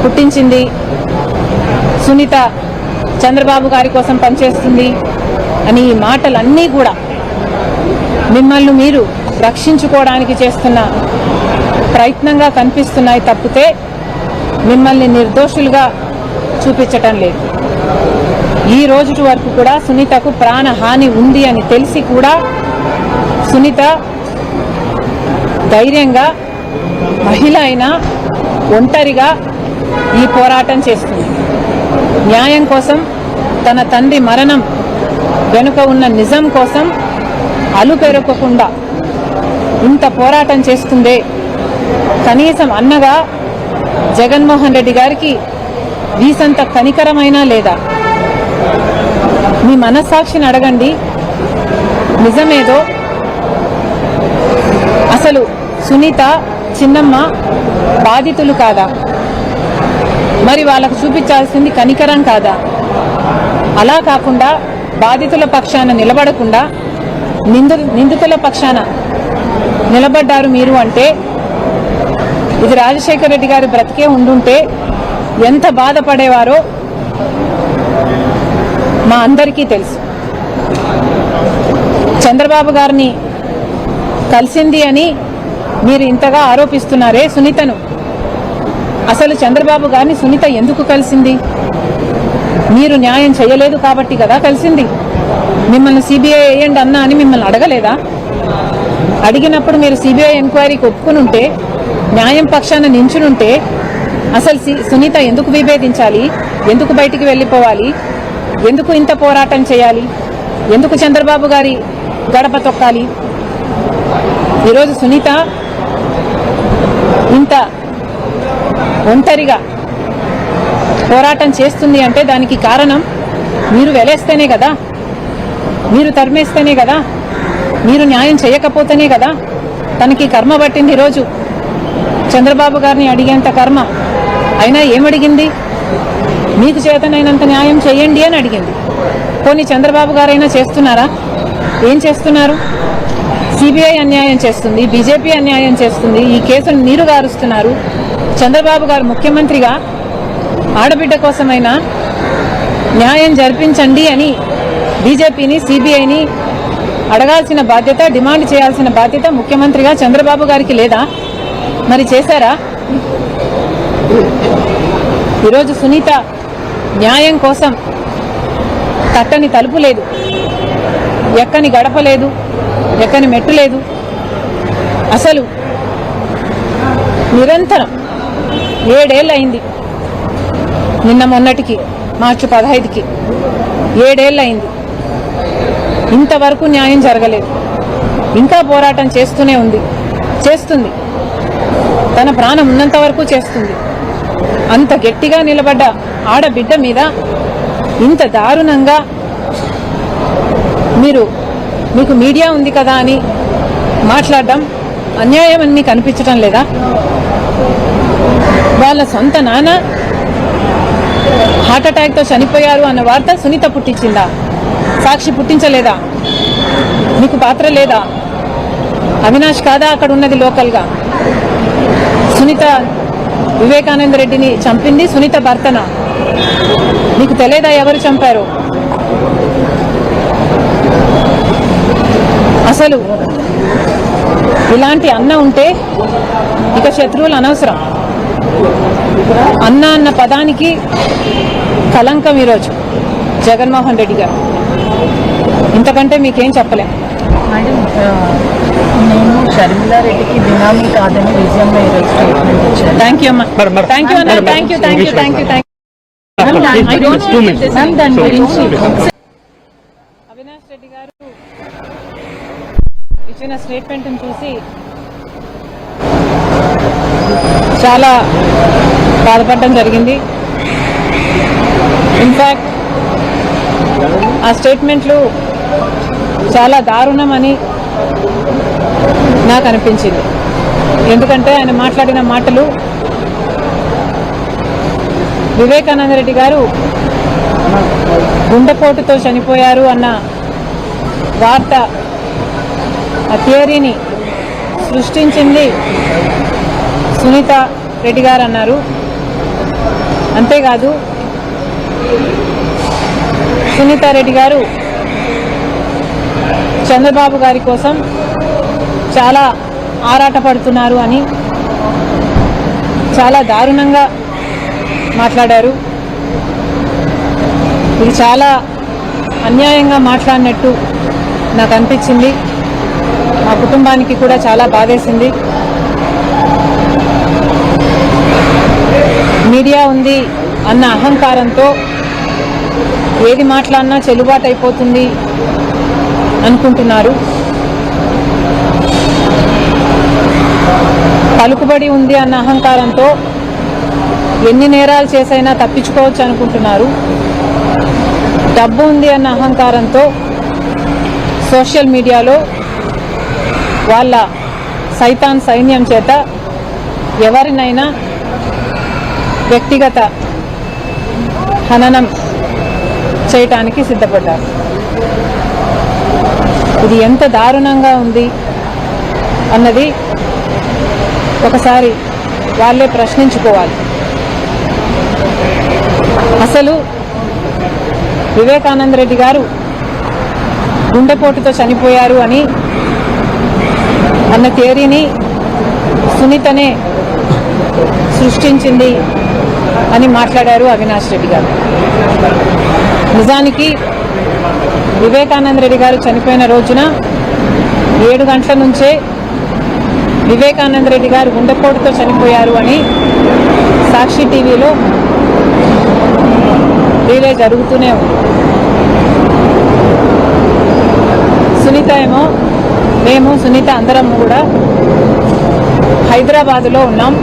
పుట్టించింది, సునీత చంద్రబాబు గారి కోసం పనిచేస్తుంది అని ఈ మాటలన్నీ కూడా మిమ్మల్ని మీరు రక్షించుకోవడానికి చేస్తున్న ప్రయత్నంగా కనిపిస్తున్నాయి తప్పితే మిమ్మల్ని నిర్దోషులుగా చూపించటం లేదు. ఈ రోజు వరకు కూడా సునీతకు ప్రాణహాని ఉంది అని తెలిసి కూడా సునీత ధైర్యంగా మహిళ అయినా ఒంటరిగా ఈ పోరాటం చేస్తుంది. న్యాయం కోసం, తన తండ్రి మరణం వెనుక ఉన్న నిజం కోసం అలుపెరగకుండా ఇంత పోరాటం చేస్తుందే. కనీసం అన్నగా జగన్మోహన్ రెడ్డి గారికి వీసంత కనికరమైనా లేదా? మీ మనస్సాక్షిని అడగండి, నిజమేదో. అసలు సునీత, చిన్నమ్మ బాధితులు కాదా? మరి వాళ్ళకు చూపించాల్సింది కనికరం కాదా? అలా కాకుండా బాధితుల పక్షాన నిలబడకుండా నిందితుల పక్షాన నిలబడ్డారు మీరు అంటే, ఇది రాజశేఖర రెడ్డి గారి బ్రతికే ఉండుంటే ఎంత బాధపడేవారో మా అందరికీ తెలుసు. చంద్రబాబు గారిని కలిసింది అని మీరు ఇంతగా ఆరోపిస్తున్నారే సునీతను. అసలు చంద్రబాబు గారిని సునీత ఎందుకు కలిసింది? మీరు న్యాయం చేయలేదు కాబట్టి కదా కలిసింది. మిమ్మల్ని సిబిఐ వేయండి అన్నా అని మిమ్మల్ని అడగలేదా? అడిగినప్పుడు మీరు సిబిఐ ఎంక్వైరీకి ఒప్పుకుని ఉంటే, న్యాయం పక్షాన నించునుంటే అసలు సునీత ఎందుకు విభేదించాలి? ఎందుకు బయటికి వెళ్ళిపోవాలి? ఎందుకు ఇంత పోరాటం చేయాలి? ఎందుకు చంద్రబాబు గారి గడప తొక్కాలి? ఈరోజు సునీత ఇంత ఒంటరిగా పోరాటం చేస్తుంది అంటే దానికి కారణం మీరు వెలేస్తేనే కదా, మీరు తరిమేస్తేనే కదా, మీరు న్యాయం చేయకపోతేనే కదా తనకి కర్మ పట్టింది. ఈరోజు చంద్రబాబు గారిని అడిగేంత కర్మ. అయినా ఏమడిగింది? మీకు చేతనైనంత న్యాయం చేయండి అని అడిగింది. పోనీ చంద్రబాబు గారైనా చేస్తున్నారా? ఏం చేస్తున్నారు? సిబిఐ అన్యాయం చేస్తుంది, బీజేపీ అన్యాయం చేస్తుంది, ఈ కేసును నీరు గారుస్తున్నారు. చంద్రబాబు గారు ముఖ్యమంత్రిగా ఆడబిడ్డ కోసమైనా న్యాయం జరిపించండి అని బీజేపీని, సిబిఐని అడగాల్సిన బాధ్యత, డిమాండ్ చేయాల్సిన బాధ్యత ముఖ్యమంత్రిగా చంద్రబాబు గారికి లేదా? మరి చేశారా? ఈరోజు సునీత న్యాయం కోసం తట్టని తలుపు లేదు, ఎక్కని గడప లేదు, ఎక్కని మెట్టు లేదు. అసలు నిరంతరం 7 ఏళ్ళు అయింది. నిన్న మొన్నటికి మార్చి 15కి 7 ఏళ్ళు అయింది. ఇంతవరకు న్యాయం జరగలేదు. ఇంకా పోరాటం చేస్తూనే ఉంది, చేస్తుంది. తన ప్రాణం ఉన్నంత వరకు చేస్తుంది. అంత గట్టిగా నిలబడ్డ ఆడబిడ్డ మీద ఇంత దారుణంగా మీకు మీడియా ఉంది కదా అని మాట్లాడడం అన్యాయం అని కనిపించడం లేదా? వాళ్ళ సొంత నాన్న హార్ట్అటాక్తో చనిపోయారు అన్న వార్త సునీత పుట్టించిందా? సాక్షి పుట్టించలేదా? మీకు పాత్ర లేదా? అవినాష్ కాదా అక్కడ ఉన్నది లోకల్గా? సునీత వివేకానంద రెడ్డిని చంపింది సునీత భర్తనా? మీకు తెలియదా ఎవరు చంపారు? అసలు ఇలాంటి అన్న ఉంటే ఇక శత్రువులు అనవసరం. అన్న అన్న పదానికి కలంకం ఈరోజు జగన్మోహన్ రెడ్డి గారు. ఇంతకంటే మీకేం చెప్పలేం. మేడం, నేను షర్మిలారెడ్డికి బినామీ కాదని విజయంలో ఈరోజు స్టేట్మెంట్ ఇచ్చాను. థ్యాంక్ యూ అమ్మా. థ్యాంక్ యూ అన్న. Thank you. దాని గురించి అవినాష్ రెడ్డి గారు ఇచ్చిన స్టేట్మెంట్ చూసి చాలా బాధపడడం జరిగింది. ఇన్ఫాక్ట్ ఆ స్టేట్మెంట్లు చాలా దారుణమని నాకు అనిపించింది. ఎందుకంటే ఆయన మాట్లాడిన మాటలు వివేకానంద రెడ్డి గారు గుండెపోటుతో చనిపోయారు అన్న వార్త, ఆ థియరీని సృష్టించింది సునీత రెడ్డి గారు అన్నారు. అంతేకాదు సునీతారెడ్డి గారు చంద్రబాబు గారి కోసం చాలా ఆరాటపడుతున్నారు అని చాలా దారుణంగా మాట్లాడారు. ఇది చాలా అన్యాయంగా మాట్లాడినట్టు నాకు అనిపించింది. మా కుటుంబానికి కూడా చాలా బాధేసింది. మీడియా ఉంది అన్న అహంకారంతో ఏది మాట్లాడినా చెల్లుబాటు అయిపోతుంది అనుకుంటున్నారు. పలుకుబడి ఉంది అన్న అహంకారంతో ఎన్ని నేరాలు చేసైనా తప్పించుకోవచ్చు అనుకుంటున్నారు. డబ్బు ఉంది అన్న అహంకారంతో సోషల్ మీడియాలో వాళ్ళ సైతాన్ సైన్యం చేత ఎవరినైనా వ్యక్తిగత హననం చేయటానికి సిద్ధపడ్డారు. ఇది ఎంత దారుణంగా ఉంది అన్నది ఒకసారి వాళ్ళే ప్రశ్నించుకోవాలి. అసలు వివేకానంద రెడ్డి గారు గుండెపోటుతో చనిపోయారు అని అన్న థియరీని సునీతనే సృష్టించింది అని మాట్లాడారు అవినాష్ రెడ్డి గారు. నిజానికి వివేకానంద రెడ్డి గారు చనిపోయిన రోజున 7 గంటల నుంచే వివేకానంద రెడ్డి గారు గుండెపోటుతో చనిపోయారు అని సాక్షి టీవీలో రిలే జరుగుతూనే ఉంది. సునీత ఏమో మేము సునీత అందరం కూడా హైదరాబాదులో ఉన్నాం.